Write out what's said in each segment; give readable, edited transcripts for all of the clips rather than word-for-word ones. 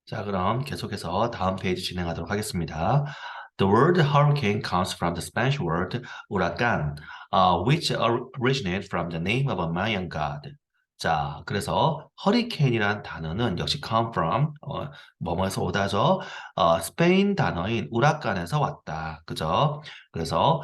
자, 그럼 계속해서 다음 페이지 진행하도록 하겠습니다. The word hurricane comes from the Spanish word huracán, which originates from the name of a Mayan god. 자, 그래서 허리케인이란 단어는 역시 come from 뭐뭐에서 오다죠. 스페인 단어인 우라칸에서 왔다. 그죠? 그래서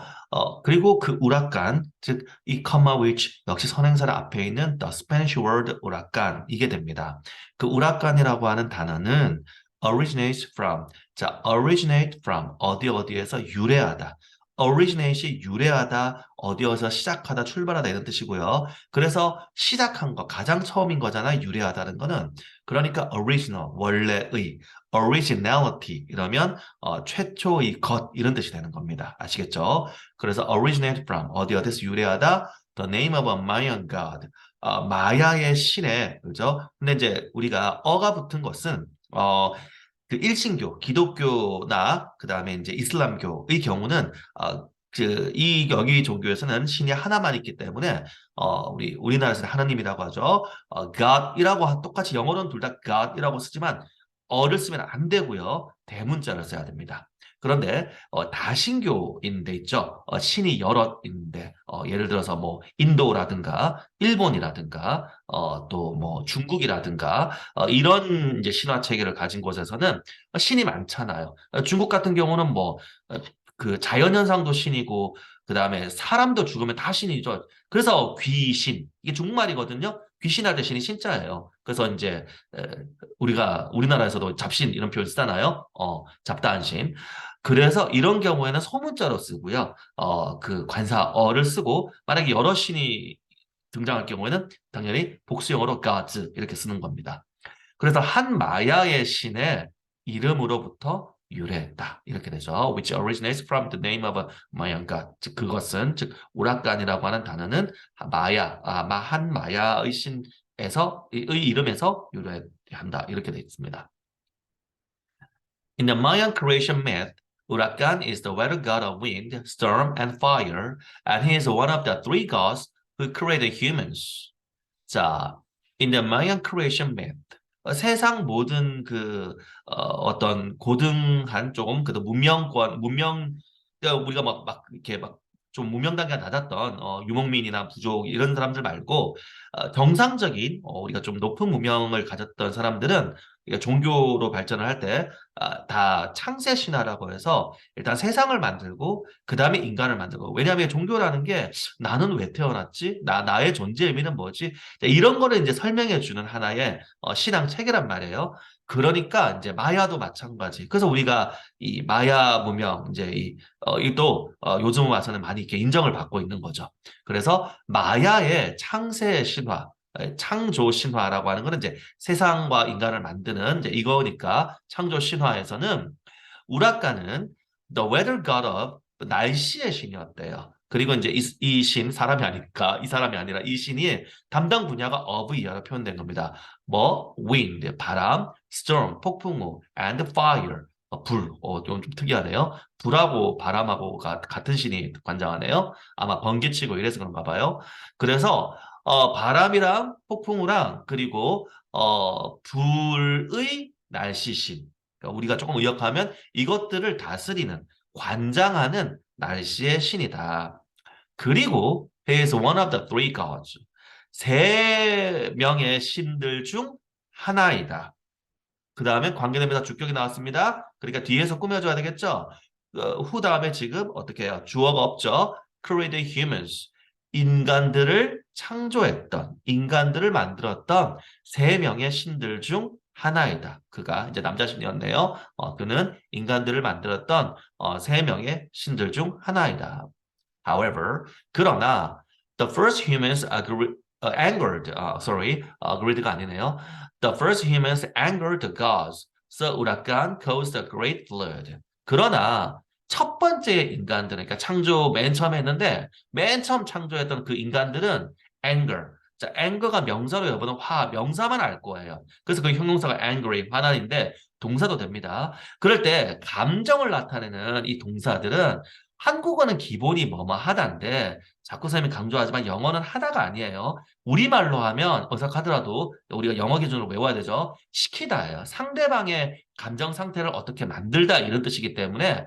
그리고 그 우라칸, 즉 이 comma which 역시 선행사를 앞에 있는 the Spanish word huracán 이게 됩니다. 그 우라칸이라고 하는 단어는 originates from. 자, originate from 어디에서 유래하다. originate이 유래하다, 어디에서 시작하다, 출발하다 이런 뜻이고요. 그래서 시작한 거, 가장 처음인 거잖아, 유래하다는 거는. 그러니까 original, 원래의, originality 이러면 최초의 것 이런 뜻이 되는 겁니다. 아시겠죠? 그래서 originate from 어디에서 유래하다, the name of a Mayan god. 마야의 신에, 그죠? 근데 이제 우리가 어가 붙은 것은, 그 일신교, 기독교나, 그 다음에 이제 이슬람교의 경우는, 이 여기 종교에서는 신이 하나만 있기 때문에, 우리나라에서는 하나님이라고 하죠. God이라고, 똑같이 영어로는 둘 다 God이라고 쓰지만, 어를 쓰면 안 되고요. 대문자를 써야 됩니다. 그런데 다신교인 데 있죠. 신이 여럿 있는데 예를 들어서 뭐 인도라든가 일본이라든가 또 뭐 중국이라든가 이런 이제 신화 체계를 가진 곳에서는 신이 많잖아요. 중국 같은 경우는 뭐 그 자연현상도 신이고 그다음에 사람도 죽으면 다 신이죠. 그래서 귀신 이게 중국말이거든요. 귀신할 때 신이 신자예요. 그래서 이제 우리가 우리나라에서도 잡신 이런 표현 쓰잖아요. 잡다한 신. 그래서 이런 경우에는 소문자로 쓰고요. 그 관사어를 쓰고 만약에 여러 신이 등장할 경우에는 당연히 복수형어로 gods 이렇게 쓰는 겁니다. 그래서 한 마야의 신의 이름으로부터 유래했다. 이렇게 되죠. Which originates from the name of a Mayan god. 즉 그것은 즉 우라칸이라고 하는 단어는 한 마야의 신에서 의 이름에서 유래한다. 이렇게 되어 있습니다. In the Mayan creation myth, Huracan is the weather god of wind, storm, and fire, and he is one of the three gods who created humans. 자, in the Mayan creation myth, 세상 모든 어떤 고등한 조금 그 그러니까 우리가 막 이렇게 막 좀 문명 단계가 낮았던 유목민이나 부족 이런 사람들 말고 정상적인 우리가 좀 높은 문명을 가졌던 사람들은 그러니까 종교로 발전을 할 때 다 창세 신화라고 해서 일단 세상을 만들고 그 다음에 인간을 만들고 왜냐하면 종교라는 게 나는 왜 태어났지? 나의 존재 의미는 뭐지? 이런 거를 이제 설명해 주는 하나의 신앙 체계란 말이에요. 그러니까 이제 마야도 마찬가지. 그래서 우리가 이 마야 문명 이제 이또 요즘 와서는 많이 이렇게 인정을 받고 있는 거죠. 그래서 마야의 창세 신화, 창조 신화라고 하는 거는 이제 세상과 인간을 만드는 이제 이거니까 창조 신화에서는 우라카는 the weather god of 날씨의 신이었대요. 그리고 이제 이 신, 사람이 아니니까 이 사람이 아니라 이 신이 담당 분야가 of이라고 표현된 겁니다. 뭐 wind, 바람, storm, 폭풍우, and fire, 불. 좀 특이하네요. 불하고 바람하고 같은 신이 관장하네요. 아마 번개치고 이래서 그런가 봐요. 그래서 바람이랑 폭풍우랑 그리고 불의 날씨신. 그러니까 우리가 조금 의역하면 이것들을 다스리는, 관장하는 날씨의 신이다. 그리고 he is one of the three gods. 세 명의 신들 중 하나이다. 그 다음에 관계대명사 주격이 나왔습니다. 그러니까 뒤에서 꾸며줘야 되겠죠? 후 다음에 지금 어떻게 해요? 주어가 없죠? created humans. 인간들을 창조했던, 인간들을 만들었던 세 명의 신들 중 하나이다. 그가 이제 남자 신이었네요. 그는 인간들을 만들었던 세 명의 신들 중 하나이다. However, 그러나 the first humans agreed가 아니네요. The first humans angered the gods, so Urakan caused a great flood. 그러나 첫 번째 인간들은, 그러니까 창조 맨 처음에 했는데 맨 처음 창조했던 그 인간들은 anger. 자, anger가 명사로 여부는 명사만 알 거예요. 그래서 그 형용사가 angry, 화난인데 동사도 됩니다. 그럴 때 감정을 나타내는 이 동사들은 한국어는 기본이 뭐뭐 하다인데 자꾸 선생님이 강조하지만 영어는 하다가 아니에요. 우리말로 하면 어색하더라도 우리가 영어 기준으로 외워야 되죠. 시키다예요. 상대방의 감정 상태를 어떻게 만들다 이런 뜻이기 때문에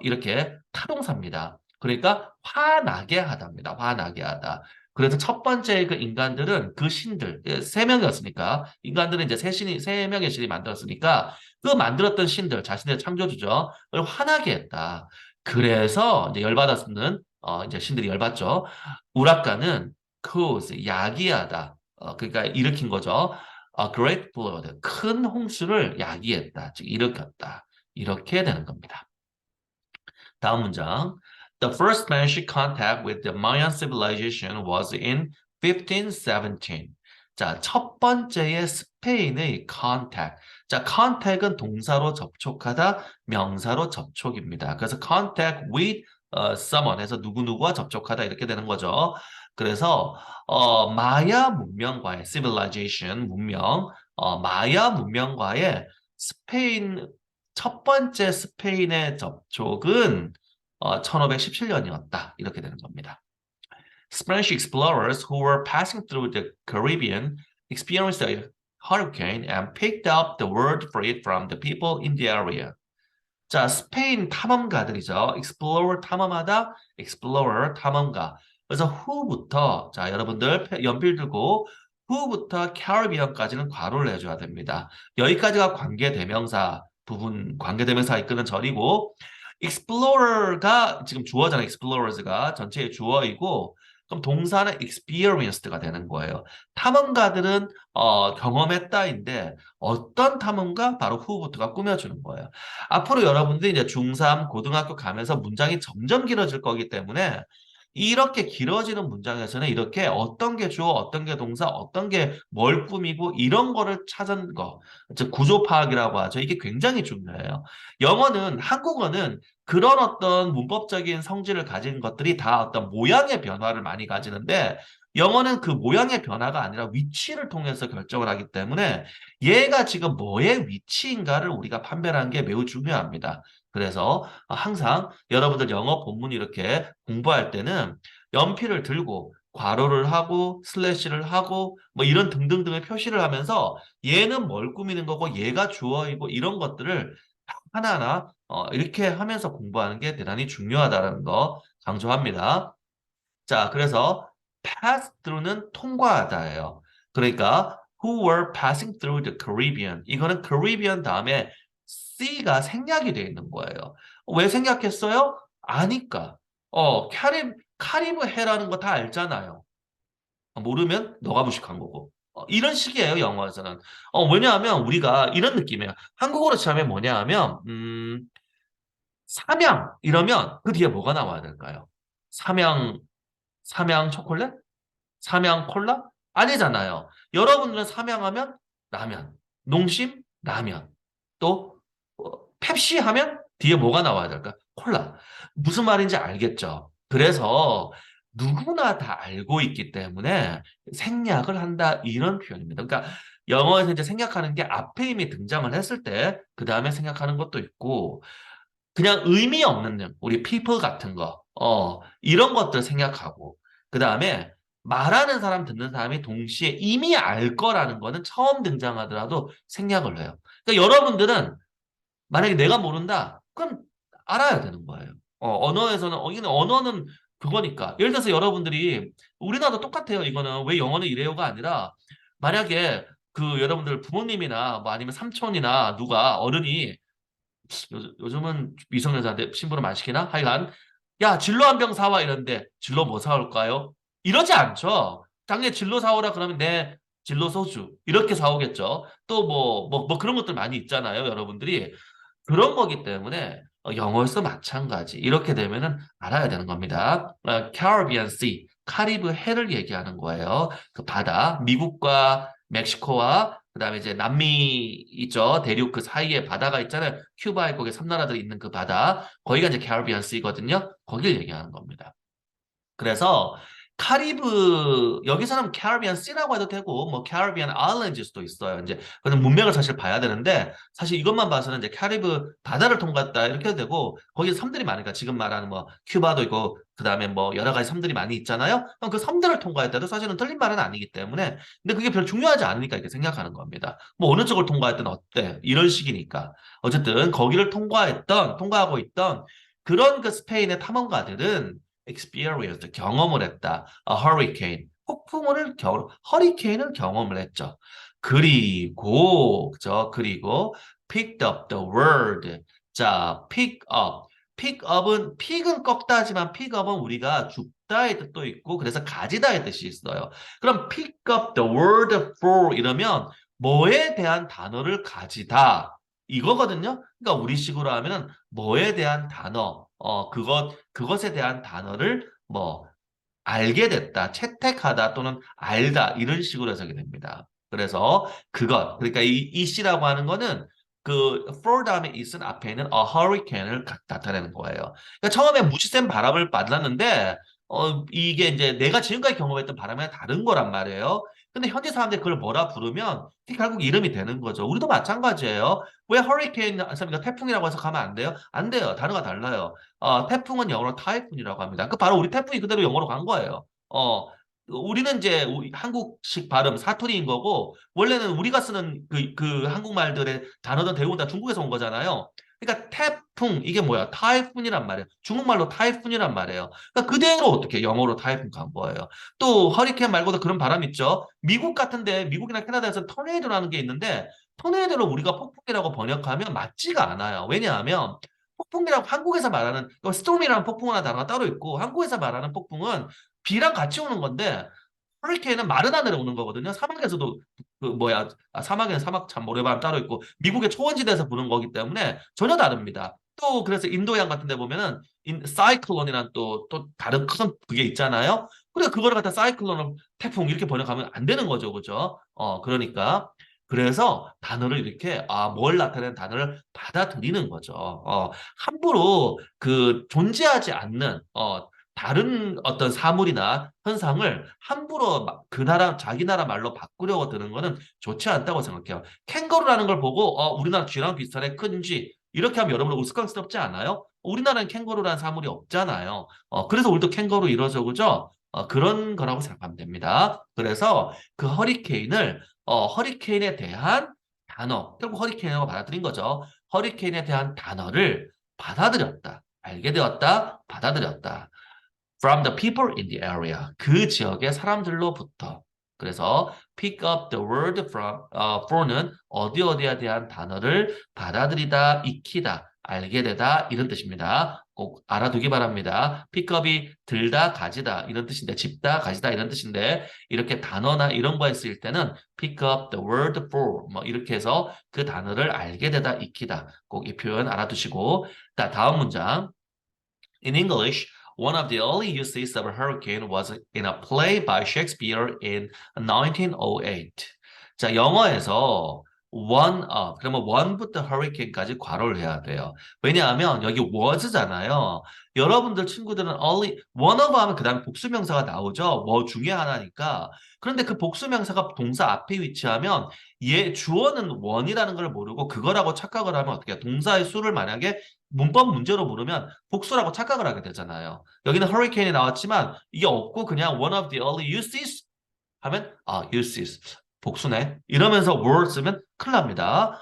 이렇게 타동사입니다. 그러니까 화나게 하다입니다. 화나게 하다. 그래서 첫 번째 그 인간들은 그 신들 세 명이었으니까 인간들은 이제 세 명의 신이 만들었으니까 그 만들었던 신들 자신의 창조주죠. 를 화나게 했다. 그래서 이제 열받았는 이제 신들이 열받죠. 우라카는 cause 야기하다. 그러니까 일으킨 거죠. A great flood 큰 홍수를 야기했다. 즉 일으켰다. 이렇게 되는 겁니다. 다음 문장. The first Spanish contact with the Mayan civilization was in 1517. 자, 첫 번째의 스페인의 contact. 자, contact은 동사로 접촉하다, 명사로 접촉입니다. 그래서 contact with someone 해서 누구누구와 접촉하다 이렇게 되는 거죠. 그래서 마야 문명과의 civilization 문명, 마야 문명과의 스페인 첫 번째 스페인의 접촉은 1517년이었다. 이렇게 되는 겁니다. Spanish explorers who were passing through the Caribbean experienced a hurricane and picked up the word for it from the people in the area. 자, 스페인 탐험가들이죠. explorer 탐험하다, explorer 탐험가. 그래서 who부터 자, 여러분들 연필 들고 who부터 캐리비안까지는 괄호를 해줘야 됩니다. 여기까지가 관계대명사 부분, 관계대명사 이끄는 절이고 explorer가 지금 주어잖아요. explorers가 전체의 주어이고 그럼 동사는 experienced가 되는 거예요. 탐험가들은 경험했다인데 어떤 탐험가? 바로 who부터가 꾸며주는 거예요. 앞으로 여러분들이 이제 중3, 고등학교 가면서 문장이 점점 길어질 거기 때문에 이렇게 길어지는 문장에서는 이렇게 어떤 게 주어, 어떤 게 동사, 어떤 게 뭘 꾸미고 이런 거를 찾은 거, 즉 구조 파악이라고 하죠. 이게 굉장히 중요해요. 영어는, 한국어는 그런 어떤 문법적인 성질을 가진 것들이 다 어떤 모양의 변화를 많이 가지는데 영어는 그 모양의 변화가 아니라 위치를 통해서 결정을 하기 때문에 얘가 지금 뭐의 위치인가를 우리가 판별하는 게 매우 중요합니다. 그래서 항상 여러분들 영어 본문 이렇게 공부할 때는 연필을 들고 괄호를 하고 슬래시를 하고 뭐 이런 등등등의 표시를 하면서 얘는 뭘 꾸미는 거고 얘가 주어이고 이런 것들을 하나하나 이렇게 하면서 공부하는 게 대단히 중요하다는 거 강조합니다. 자, 그래서 pass through는 통과하다예요. 그러니까 who were passing through the Caribbean. 이거는 Caribbean 다음에 C가 생략이 되어 있는 거예요. 왜 생략했어요? 아니까. 카리브 해라는 거 다 알잖아요. 모르면 너가 무식한 거고. 이런 식이에요, 영어에서는. 왜냐하면 우리가 이런 느낌이에요. 한국어로 치면 뭐냐 하면, 삼양 이러면 그 뒤에 뭐가 나와야 될까요? 삼양, 삼양 초콜릿? 삼양 콜라? 아니잖아요. 여러분들은 삼양하면 라면, 농심 라면, 또 펩시 하면 뒤에 뭐가 나와야 될까? 콜라. 무슨 말인지 알겠죠? 그래서 누구나 다 알고 있기 때문에 생략을 한다 이런 표현입니다. 그러니까 영어에서 이제 생략하는 게 앞에 이미 등장을 했을 때 그 다음에 생략하는 것도 있고 그냥 의미 없는 우리 people 같은 거, 이런 것들 생략하고, 그 다음에 말하는 사람, 듣는 사람이 동시에 이미 알 거라는 거는 처음 등장하더라도 생략을 해요. 그러니까 여러분들은 만약에 내가 모른다, 그럼 알아야 되는 거예요. 언어에서는, 이거는 언어는 그거니까. 예를 들어서 여러분들이, 우리나라도 똑같아요. 이거는 왜 영어는 이래요가 아니라, 만약에 그 여러분들 부모님이나 뭐 아니면 삼촌이나 누가 어른이 요즘은 미성년자한테 심부름 안 시키나? 하여간 야 진로 한 병 사와 이러는데 진로 뭐 사올까요? 이러지 않죠. 당연히 진로 사오라 그러면 내 진로 소주 이렇게 사오겠죠. 또 뭐 그런 것들 많이 있잖아요. 여러분들이 그런 거기 때문에 영어에서 마찬가지 이렇게 되면은 알아야 되는 겁니다. Caribbean Sea 카리브 해를 얘기하는 거예요. 그 바다 미국과 멕시코와 그다음에 이제 남미 있죠. 대륙 그 사이에 바다가 있잖아요. 큐바에 거기 섬나라들이 있는 그 바다. 거기가 이제 캐리비안 씨거든요. 거길 얘기하는 겁니다. 그래서 카리브 여기서는 캐리비안 씨라고 해도 되고 뭐 캐리비안 아일랜드일 수도 있어요. 이제 그는 문맥을 사실 봐야 되는데 사실 이것만 봐서는 이제 캐리브 바다를 통과했다 이렇게 해도 되고 거기 섬들이 많으니까 지금 말하는 뭐 큐바도 있고 그다음에 뭐 여러 가지 섬들이 많이 있잖아요. 그럼 그 섬들을 통과했다도 사실은 틀린 말은 아니기 때문에 근데 그게 별로 중요하지 않으니까 이렇게 생각하는 겁니다. 뭐 어느 쪽을 통과했든 어때 이런 식이니까 어쨌든 거기를 통과하고 있던 그런 그 스페인의 탐험가들은 experienced 경험을 했다. A hurricane 허리케인을 경험을 했죠. 그리고 그죠? 그리고 picked up the word. 자, pick up. pick은 꺾다 하지만 pick up은 우리가 줍다의 뜻도 있고 그래서 가지다의 뜻이 있어요. 그럼 pick up the word for 이러면 뭐에 대한 단어를 가지다 이거거든요. 그러니까 우리식으로 하면은 뭐에 대한 단어, 그것에 대한 단어를 뭐 알게 됐다, 채택하다 또는 알다 이런 식으로 해석이 됩니다. 그래서 그러니까 이 씨라고 하는 거는 그 for 다음에 있은 앞에 있는 a hurricane을 나타내는 거예요. 그러니까 처음에 무지센 바람을 만났는데 이게 이제 내가 지금까지 경험했던 바람이랑 다른 거란 말이에요. 근데 현지 사람들이 그걸 뭐라 부르면 그게 결국 이름이 되는 거죠. 우리도 마찬가지예요. 왜 허리케인, 그러니까 태풍이라고 해서 가면 안 돼요? 안 돼요. 단어가 달라요. 태풍은 영어로 타이푼이라고 합니다. 그 바로 우리 태풍이 그대로 영어로 간 거예요. 우리는 이제 한국식 발음 사투리인 거고 원래는 우리가 쓰는 그 한국말들의 단어든 대부분 다 중국에서 온 거잖아요. 그러니까 태풍 이게 뭐야? 타이푼이란 말이에요. 중국말로 타이푼이란 말이에요. 그러니까 그대로 어떻게 영어로 타이푼 간 거예요. 또 허리케인 말고도 그런 바람 있죠. 미국 같은데 미국이나 캐나다에서 토네이도라는 게 있는데 토네이도를 우리가 폭풍이라고 번역하면 맞지가 않아요. 왜냐하면 폭풍이라고 한국에서 말하는 스톰이라는 폭풍이라는 단어가 따로 있고 한국에서 말하는 폭풍은 비랑 같이 오는 건데 허리케인은 마른 하늘에 오는 거거든요. 사막에서도 그 뭐야 사막에는 사막 참 모래바람 따로 있고 미국의 초원지대에서 부는 거기 때문에 전혀 다릅니다. 또 그래서 인도양 같은 데 보면은 사이클론이란 또 다른 큰 그게 있잖아요. 그래 그거를 갖다 사이클론을 태풍 이렇게 번역하면 안 되는 거죠. 그죠? 그러니까 그래서 단어를 이렇게 뭘 나타내는 단어를 받아들이는 거죠. 함부로 그 존재하지 않는 다른 어떤 사물이나 현상을 함부로 그 나라 자기 나라 말로 바꾸려고 드는 거는 좋지 않다고 생각해요. 캥거루라는 걸 보고 우리나라 쥐랑 비슷하네 큰 쥐. 이렇게 하면 여러분 우스꽝스럽지 않아요? 우리나라는 캥거루라는 사물이 없잖아요. 그래서 우리도 캥거루 이러죠, 그죠? 그런 거라고 생각하면 됩니다. 그래서 그 허리케인에 대한 단어, 결국 허리케인이라고 받아들인 거죠. 허리케인에 대한 단어를 받아들였다. 알게 되었다. 받아들였다. From the people in the area. 그 지역의 사람들로부터. 그래서 pick up the word for는 어디에 대한 단어를 받아들이다, 익히다, 알게 되다 이런 뜻입니다. 꼭 알아두기 바랍니다. pick up이 들다, 가지다 이런 뜻인데 집다, 가지다 이런 뜻인데 이렇게 단어나 이런 거에 쓰일 때는 pick up the word for 뭐 이렇게 해서 그 단어를 알게 되다, 익히다. 꼭 이 표현 알아두시고 다음 문장. In English, one of the early uses of a hurricane was in a play by Shakespeare in 1908. 자, 영어에서 one of, 그러면 one부터 hurricane까지 괄호를 해야 돼요. 왜냐하면 여기 was잖아요. 여러분들 친구들은 only, one of 하면 그 다음에 복수명사가 나오죠. 뭐 중에 하나니까. 그런데 그 복수명사가 동사 앞에 위치하면 주어는 one이라는 걸 모르고 그거라고 착각을 하면 어떻게 해요? 동사의 수를 만약에 문법 문제로 물으면 복수라고 착각을 하게 되잖아요. 여기는 hurricane이 나왔지만 이게 없고 그냥 one of the early uses 하면 uses 복수네. 이러면서 word 쓰면 큰일 납니다.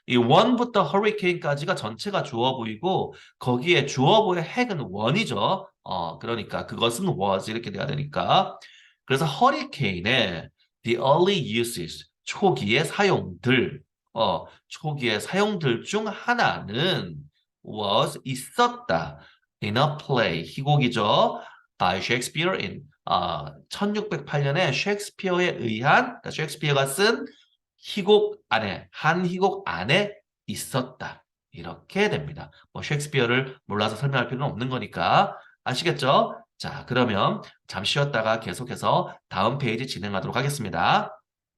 이 one부터 hurricane까지가 전체가 주어 보이고 거기에 주어 보의 핵은 one이죠. 그러니까 그것은 was 이렇게 돼야 되니까. 그래서 hurricane의 the early uses 초기의 사용들 초기의 사용들 중 하나는 was 있었다. in a play 희곡이죠. by Shakespeare in 1608년에 셰익스피어에 의한 그러니까 셰익스피어가 쓴 희곡 안에 한 희곡 안에 있었다. 이렇게 됩니다. 뭐 셰익스피어를 몰라서 설명할 필요는 없는 거니까 아시겠죠? 자, 그러면 잠시 쉬었다가 계속해서 다음 페이지 진행하도록 하겠습니다.